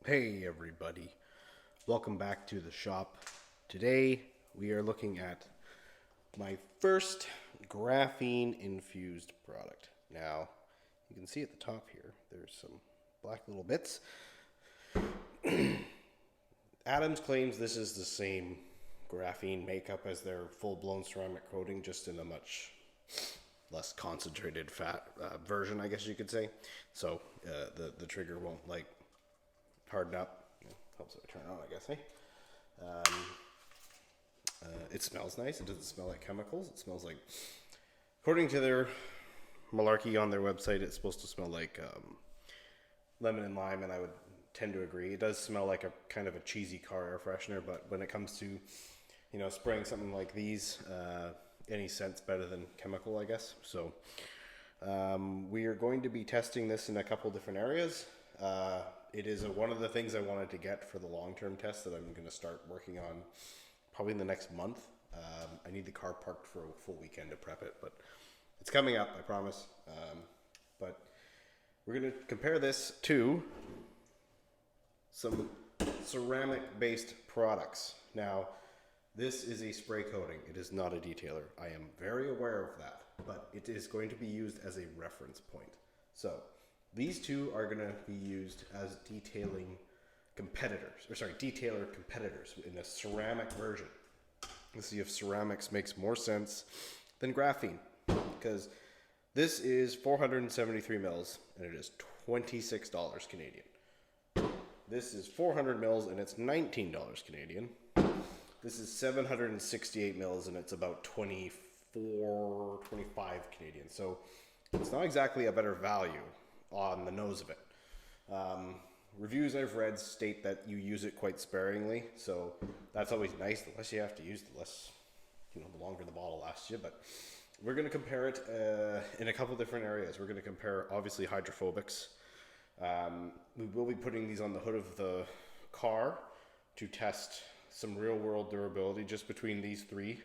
Hey everybody, welcome back to the shop. Today we are looking at my first graphene infused product. Now you can see at the top here there's some black little bits. Adams claims this is the same graphene makeup as their full-blown ceramic coating, just in a much less concentrated fat version, I guess you could say. So the trigger won't like harden up. Helps it turn on, I guess. Hey, it smells nice. It doesn't smell like chemicals. It smells like, according to their malarkey on their website, it's supposed to smell like lemon and lime, and I would tend to agree. It does smell like a kind of a cheesy car air freshener, but when it comes to, spraying something like these, any scent's better than chemical, I guess. So we are going to be testing this in a couple different areas. It is one of the things I wanted to get for the long-term test that I'm going to start working on probably in the next month. I need the car parked for a full weekend to prep it, but it's coming up, I promise. But we're going to compare this to some ceramic-based products. Now, this is a spray coating. It is not a detailer. I am very aware of that, but it is going to be used as a reference point. So these two are going to be used as detailing competitors, detailer competitors in a ceramic version. Let's see if ceramics makes more sense than graphene, because this is 473 mils and it is $26 Canadian. This is 400 mils and it's $19 Canadian. This is 768 mils and it's about 24, 25 Canadian. So it's not exactly a better value on the nose of it. Reviews I've read state that you use it quite sparingly, so that's always nice. The less you have to use, the less, the longer the bottle lasts you. But we're going to compare it in a couple different areas. We're going to compare, obviously, hydrophobics. We will be putting these on the hood of the car to test some real-world durability just between these three.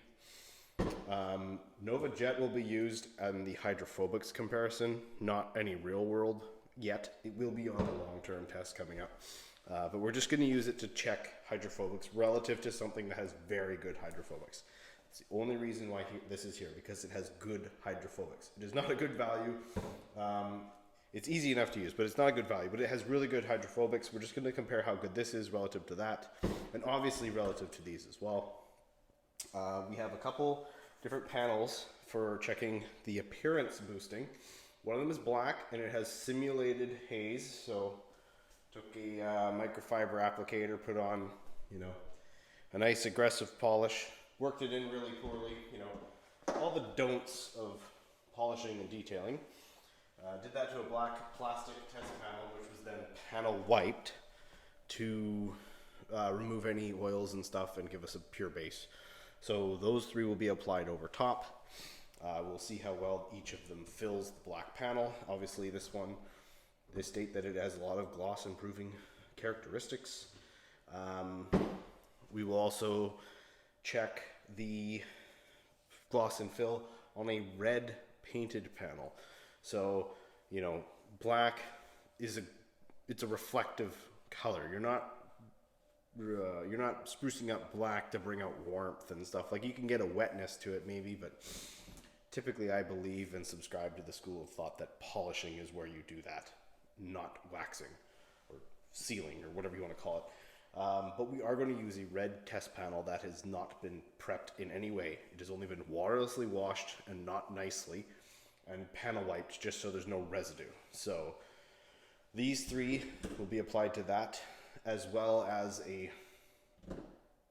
Nova Jet will be used in the hydrophobics comparison, not any real world yet. It will be on a long-term test coming up. But we're just going to use it to check hydrophobics relative to something that has very good hydrophobics. It's the only reason why this is here, because it has good hydrophobics. It is not a good value. It's easy enough to use, but it's not a good value. But it has really good hydrophobics. We're just going to compare how good this is relative to that, and obviously relative to these as well. We have a couple different panels for checking the appearance boosting. One of them is black and it has simulated haze. So took a microfiber applicator, put on, a nice aggressive polish, worked it in really poorly, all the don'ts of polishing and detailing. Did that to a black plastic test panel, which was then panel wiped to remove any oils and stuff and give us a pure base. So those three will be applied over top. We'll see how well each of them fills the black panel. Obviously this one, they state that it has a lot of gloss improving characteristics. We will also check the gloss and fill on a red painted panel. So, black is it's a reflective color. You're not sprucing up black to bring out warmth and stuff. Like, you can get a wetness to it maybe, but typically I believe and subscribe to the school of thought that polishing is where you do that, not waxing or sealing or whatever you want to call it. But we are going to use a red test panel that has not been prepped in any way. It has only been waterlessly washed and not nicely, and panel wiped just so there's no residue. So these three will be applied to that, as well as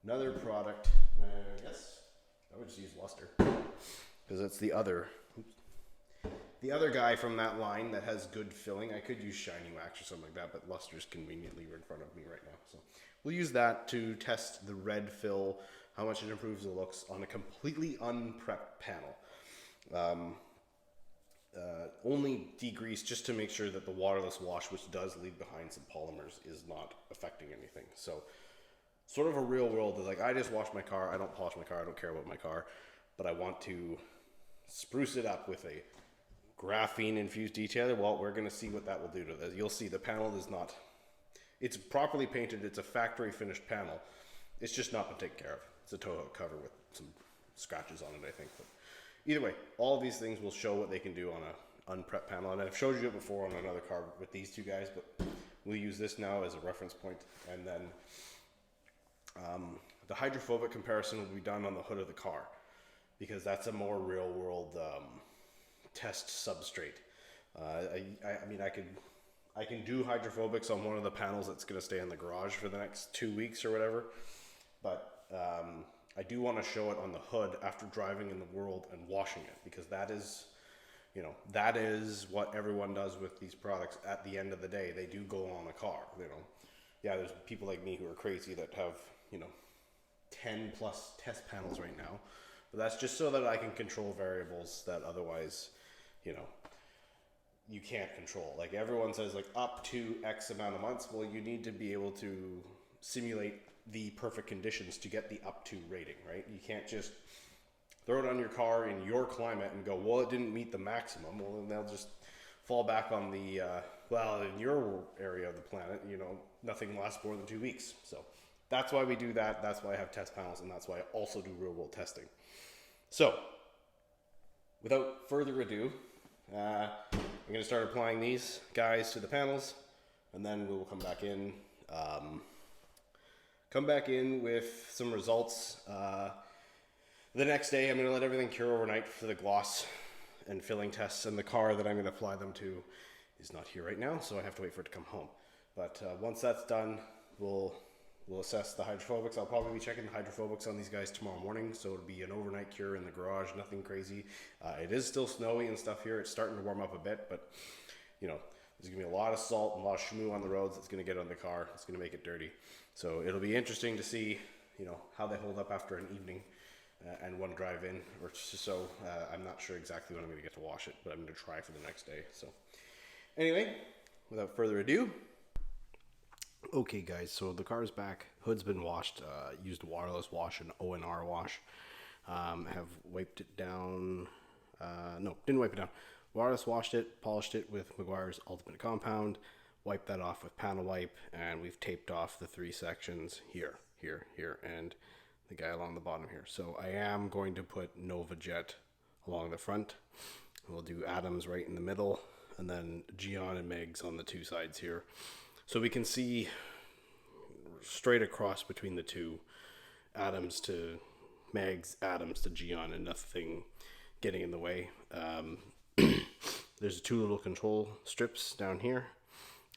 another product. I guess I would just use luster, because it's the other guy from that line that has good filling. I could use shiny wax or something like that, but luster's conveniently in front of me right now. So we'll use that to test the red fill, how much it improves the looks on a completely unprepped panel. Only degrease just to make sure that the waterless wash, which does leave behind some polymers, is not affecting anything. So sort of a real world is like, I just wash my car, I don't polish my car, I don't care about my car, but I want to spruce it up with a graphene infused detailer. Well, we're going to see what that will do to this. You'll see the panel is not It's properly painted. It's a factory finished panel. It's just not been taken care of. It's a tow hook cover with some scratches on it, I think. But either way, all of these things will show what they can do on a unprepped panel. And I've showed you it before on another car with these two guys, but we'll use this now as a reference point. And then the hydrophobic comparison will be done on the hood of the car, because that's a more real world test substrate. I mean, I can do hydrophobics on one of the panels that's going to stay in the garage for the next 2 weeks or whatever, but I do want to show it on the hood after driving in the world and washing it, because that is, you know, that is what everyone does with these products. At the end of the day, they do go on a car. You know, yeah, there's people like me who are crazy that have, you know, 10 plus test panels right now, but that's just so that I can control variables that otherwise, you know, you can't control. Like everyone says, like up to X amount of months. Well, you need to be able to simulate the perfect conditions to get the up to rating, right? You can't just throw it on your car in your climate and go, well, it didn't meet the maximum. Well, then they'll just fall back on the, well, in your area of the planet, you know, nothing lasts more than 2 weeks. So that's why we do that. That's why I have test panels, and that's why I also do real world testing. So without further ado, I'm going to start applying these guys to the panels, and then we will come back in with some results. The next day, I'm going to let everything cure overnight for the gloss and filling tests, and the car that I'm going to apply them to is not here right now, so I have to wait for it to come home. But once that's done, we'll assess the hydrophobics. I'll probably be checking the hydrophobics on these guys tomorrow morning, so it'll be an overnight cure in the garage, nothing crazy. It is still snowy and stuff here. It's starting to warm up a bit, but you know, there's gonna be a lot of salt and a lot of shmoo on the roads. It's gonna get on the car. It's gonna make it dirty. So it'll be interesting to see, you know, how they hold up after an evening and one drive in. Or so I'm not sure exactly when I'm gonna get to wash it, but I'm gonna try for the next day. So anyway, without further ado. Okay guys, so the car's back, hood's been washed, used waterless wash and ONR wash, have wiped it down, no, didn't wipe it down, waterless washed it, polished it with Meguiar's Ultimate Compound, wiped that off with panel wipe, and we've taped off the 3 sections here, and the guy along the bottom here. So I am going to put Nova Jet along the front, we'll do Atoms right in the middle, and then Geon and Megs on the 2 sides here. So we can see straight across between the two, Atoms to Megs, Atoms to Geon, and nothing getting in the way. There's 2 little control strips down here,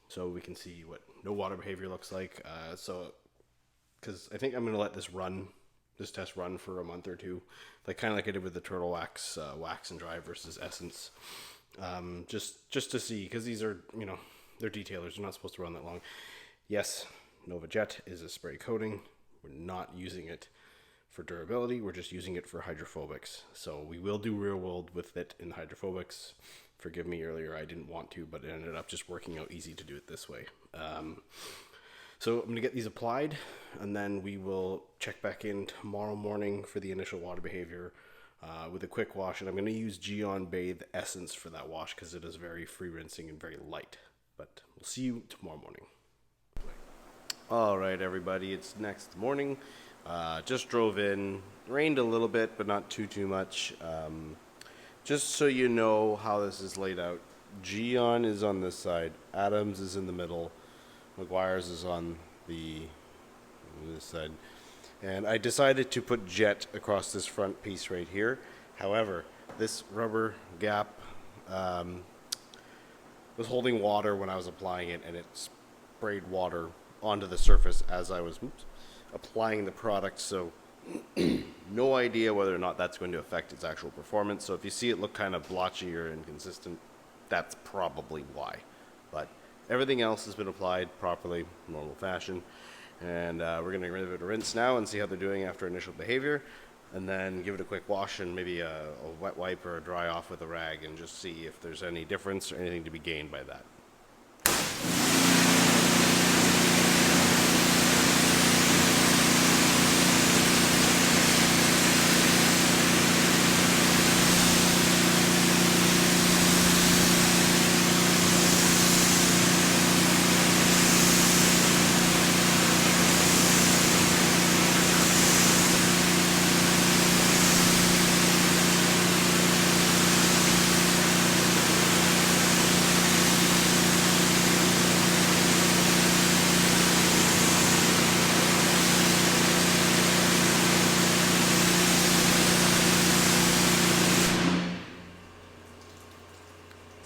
so we can see what no water behavior looks like. So, because I think I'm going to let this test run for a month or 2, like kind of like I did with the Turtle Wax, wax and dry versus essence, just to see, because these are, you know, they're detailers. They're not supposed to run that long. Yes, Nova Jet is a spray coating. We're not using it for durability. We're just using it for hydrophobics. So we will do real world with it in hydrophobics. Forgive me earlier, I didn't want to, but it ended up just working out easy to do it this way. So I'm going to get these applied, and then we will check back in tomorrow morning for the initial water behavior with a quick wash. And I'm going to use Geon Bathe Essence for that wash because it is very free rinsing and very light. But we'll see you tomorrow morning. All right, everybody, it's next morning. Just drove in. Rained a little bit, but not too much. Just so you know how this is laid out, Geon is on this side, Atoms is in the middle, Meguiar's is on this side, and I decided to put Jet across this front piece right here. However, this rubber gap was holding water when I was applying it, and it sprayed water onto the surface as I was applying the product, so no idea whether or not that's going to affect its actual performance. So if you see it look kind of blotchy or inconsistent, that's probably why. But everything else has been applied properly, normal fashion, and we're going to give it a rinse now and see how they're doing after initial behavior, and then give it a quick wash and maybe a wet wipe or a dry off with a rag, and just see if there's any difference or anything to be gained by that.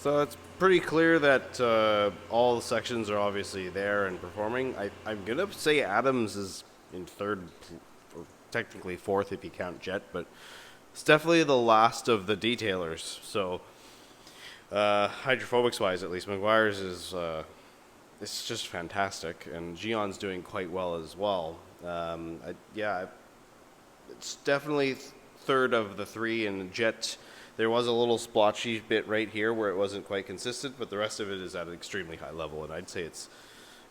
So it's pretty clear that all the sections are obviously there and performing. I'm going to say Adams is in third, or technically fourth if you count Jet, but it's definitely the last of the detailers. So hydrophobics-wise, at least, Meguiar's is it's just fantastic, and Geon's doing quite well as well. Yeah, it's definitely third of the three, and Jet, there was a little splotchy bit right here where it wasn't quite consistent, but the rest of it is at an extremely high level, and I'd say it's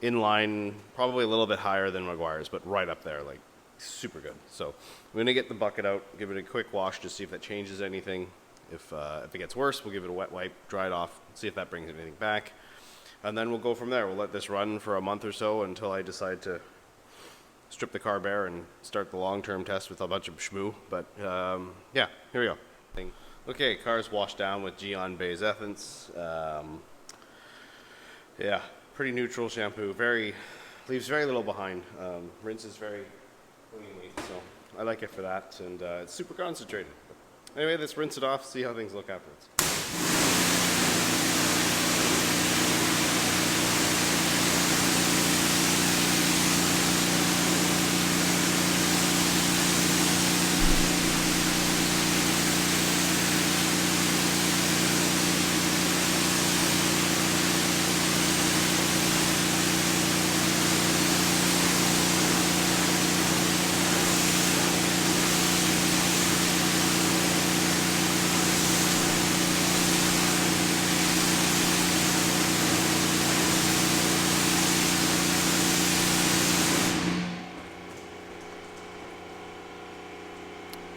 in line, probably a little bit higher than Meguiar's, but right up there, like super good. So I'm going to get the bucket out, give it a quick wash to see if that changes anything. If it gets worse, we'll give it a wet wipe, dry it off, see if that brings anything back. And then we'll go from there. We'll let this run for a month or so until I decide to strip the car bare and start the long-term test with a bunch of shmoo. But yeah, here we go. Okay, car's washed down with Geon Base Essence. Yeah, pretty neutral shampoo. Leaves very little behind. Rinses very cleanly, so I like it for that. And it's super concentrated. Anyway, let's rinse it off, see how things look afterwards.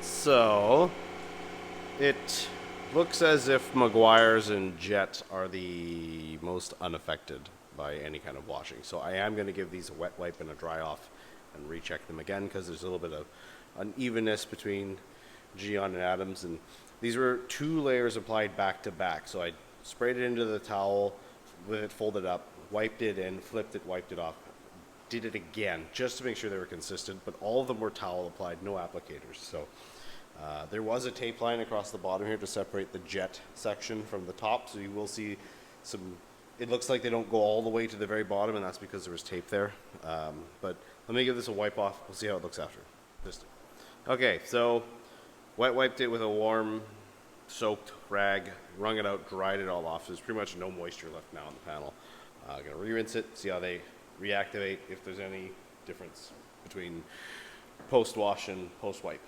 So, it looks as if Meguiar's and Jet are the most unaffected by any kind of washing. So I am going to give these a wet wipe and a dry off and recheck them again because there's a little bit of unevenness between Geon and Adams. And these were 2 layers applied back to back. So I sprayed it into the towel with it folded up, wiped it in, flipped it, wiped it off. Did it again just to make sure they were consistent, but all of them were towel applied, no applicators. So there was a tape line across the bottom here to separate the Jet section from the top, so you will see some, it looks like they don't go all the way to the very bottom, and that's because there was tape there. But let me give this a wipe off, we'll see how it looks after. Okay, so wet wiped it with a warm soaked rag, wrung it out, dried it all off, so there's pretty much no moisture left now on the panel. I'm going to re-rinse it, see how they reactivate, if there's any difference between post-wash and post-wipe.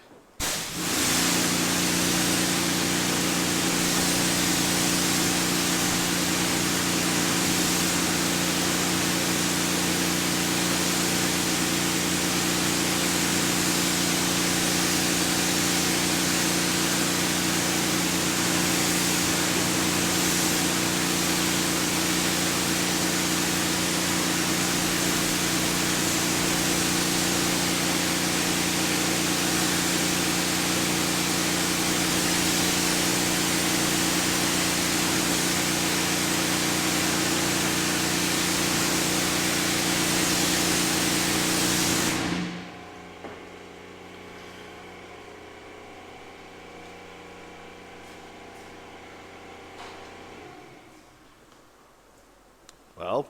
Well,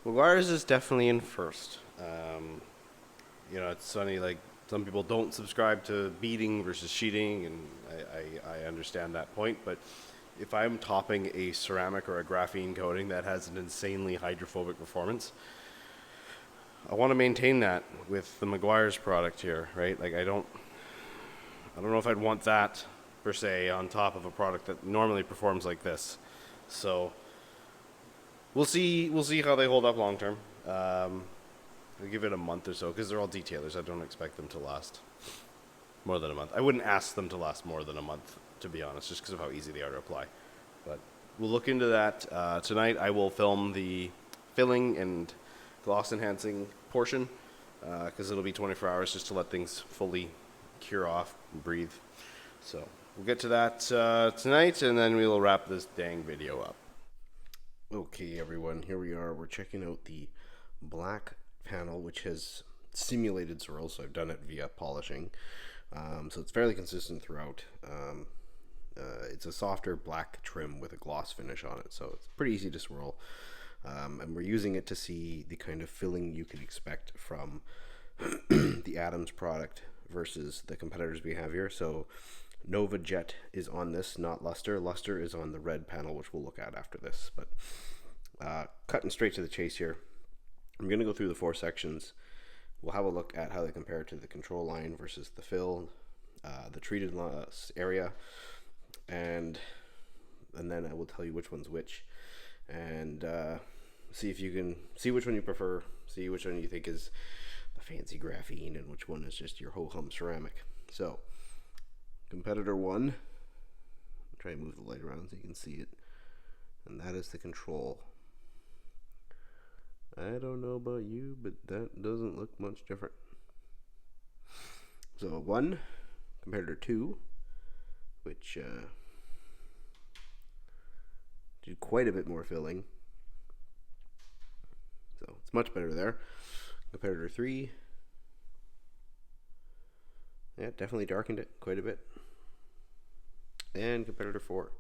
Meguiar's is definitely in first. You know, it's funny, like, some people don't subscribe to beading versus sheeting, and I understand that point, but if I'm topping a ceramic or a graphene coating that has an insanely hydrophobic performance, I want to maintain that with the Meguiar's product here, right? Like, I don't know if I'd want that, per se, on top of a product that normally performs like this. So we'll see how they hold up long term. We'll give it a month or so because they're all detailers. I don't expect them to last more than a month. I wouldn't ask them to last more than a month, to be honest, just because of how easy they are to apply. But we'll look into that. Tonight I will film the filling and gloss enhancing portion because it'll be 24 hours just to let things fully cure off and breathe. So we'll get to that tonight, and then we'll wrap this dang video up. Okay, everyone, here we are. We're checking out the black panel, which has simulated swirls, so I've done it via polishing. So it's fairly consistent throughout. It's a softer black trim with a gloss finish on it, so it's pretty easy to swirl. And we're using it to see the kind of filling you can expect from the Adams product versus the competitors we have here. So Nova Jet is on this, not Luster. Luster is on the red panel, which we'll look at after this. But cutting straight to the chase here, I'm going to go through the 4 sections. We'll have a look at how they compare to the control line versus the fill, the treated area, and then I will tell you which one's which, and see if you can see which one you prefer, see which one you think is the fancy graphene and which one is just your ho-hum ceramic. So competitor 1, I'll try and move the light around so you can see it, and that is the control. I don't know about you, but that doesn't look much different. So 1, competitor 2, which did quite a bit more filling, so it's much better there. Competitor 3, yeah, definitely darkened it quite a bit. And competitor 4,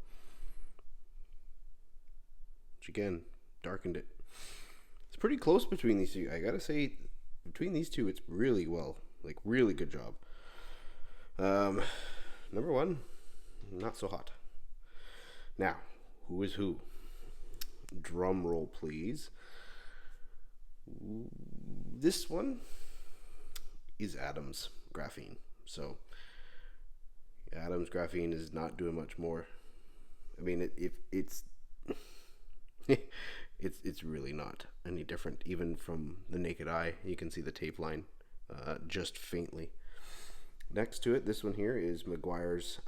which again darkened it. It's pretty close between these two. I gotta say, between these two, it's really well, like really good job. Number 1, not so hot. Now, who is who? Drum roll, please. This one is Adams Graphene. So Adams Graphene is not doing much more. I mean, it's it's really not any different. Even from the naked eye, you can see the tape line just faintly. Next to it, this one here is Meguiar's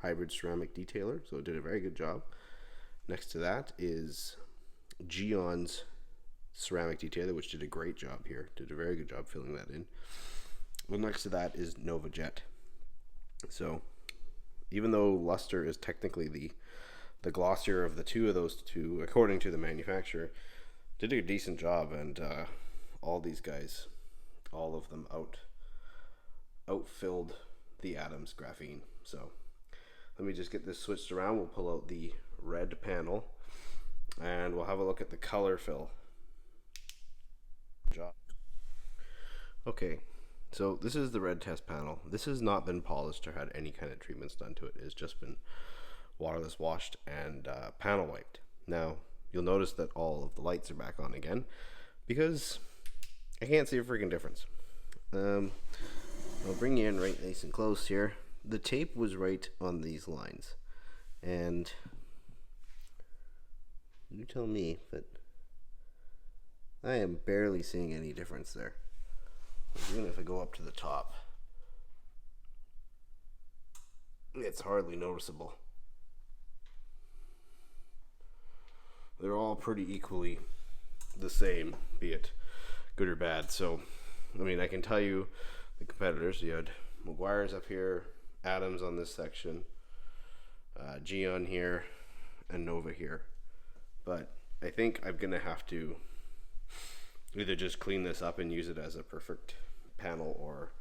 hybrid ceramic detailer, so it did a very good job. Next to that is Geon's ceramic detailer, which did a great job here, did a very good job filling that in. Well, next to that is Nova Jet. So even though Luster is technically the glossier of the two of those two, according to the manufacturer, did a decent job, and all these guys, all of them outfilled the Adams Graphene. So let me just get this switched around. We'll pull out the red panel and we'll have a look at the color fill. Okay, so this is the red test panel. This has not been polished or had any kind of treatments done to it. It's just been waterless washed and panel wiped. Now you'll notice that all of the lights are back on again because I can't see a freaking difference. I'll bring you in right nice and close here. The tape was right on these lines, and you tell me, but I am barely seeing any difference there. Even if I go up to the top, it's hardly noticeable. They're all pretty equally the same, be it good or bad. So, I mean, I can tell you the competitors. You had Meguiar's up here, Adams on this section, Geon here, and Nova here. But I think I'm gonna have to either just clean this up and use it as a perfect panel or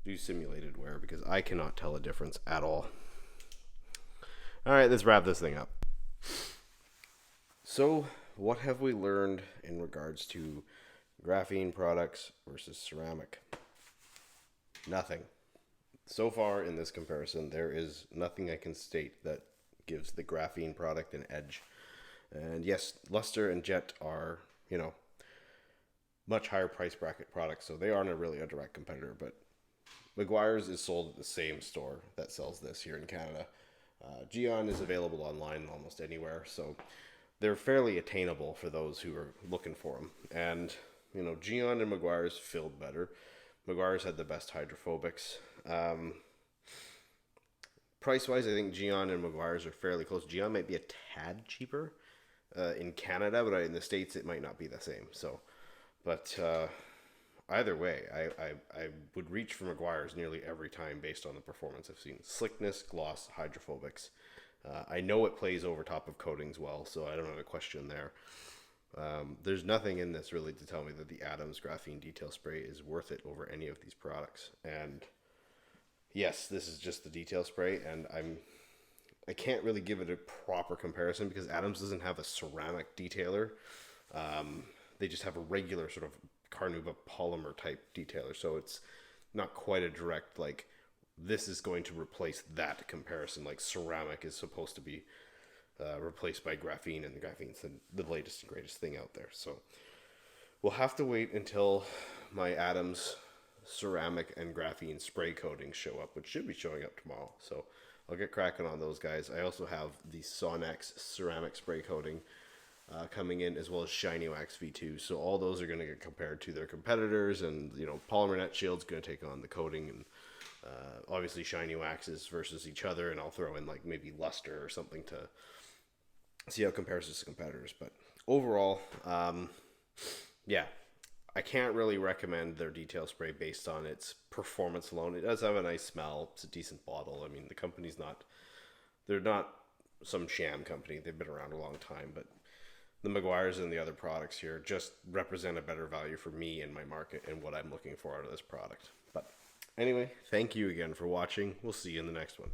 do simulated wear, because I cannot tell a difference at all. Alright, let's wrap this thing up. So what have we learned in regards to graphene products versus ceramic? Nothing. So far in this comparison, there is nothing I can state that gives the graphene product an edge. And yes, Luster and Jet are, you know, much higher price bracket products, so they aren't really a direct competitor, but Meguiar's is sold at the same store that sells this here in Canada. Geon is available online almost anywhere, so they're fairly attainable for those who are looking for them. And, you know, Geon and Meguiar's filled better. Meguiar's had the best hydrophobics. Price-wise, I think Geon and Meguiar's are fairly close. Geon might be a tad cheaper in Canada, but in the States it might not be the same. So, but either way, I would reach for Meguiar's nearly every time based on the performance I've seen. Slickness, gloss, hydrophobics. I know it plays over top of coatings well, so I don't have a question there. There's nothing in this really to tell me that the Adams Graphene Detail Spray is worth it over any of these products. And Yes, this is just the detail spray, and I can't really give it a proper comparison because Adams doesn't have a ceramic detailer. They just have a regular sort of Carnauba polymer type detailer, so it's not quite a direct like this is going to replace that comparison. Like ceramic is supposed to be replaced by graphene, and the graphene's the latest and greatest thing out there. So we'll have to wait until my Adams ceramic and graphene spray coatings show up, which should be showing up tomorrow. So I'll get cracking on those guys. I also have the Sonex ceramic spray coating coming in, as well as Shiny Wax V2. So all those are going to get compared to their competitors, and Polymer Net Shield's going to take on the coating, and obviously Shiny Waxes versus each other, and I'll throw in like maybe Luster or something to see how it compares to competitors. But overall, yeah, I can't really recommend their detail spray based on its performance alone. It does have a nice smell. It's a decent bottle. I mean, the company's they're not some sham company. They've been around a long time, but the Maguires and the other products here just represent a better value for me and my market and what I'm looking for out of this product. But anyway, thank you again for watching. We'll see you in the next one.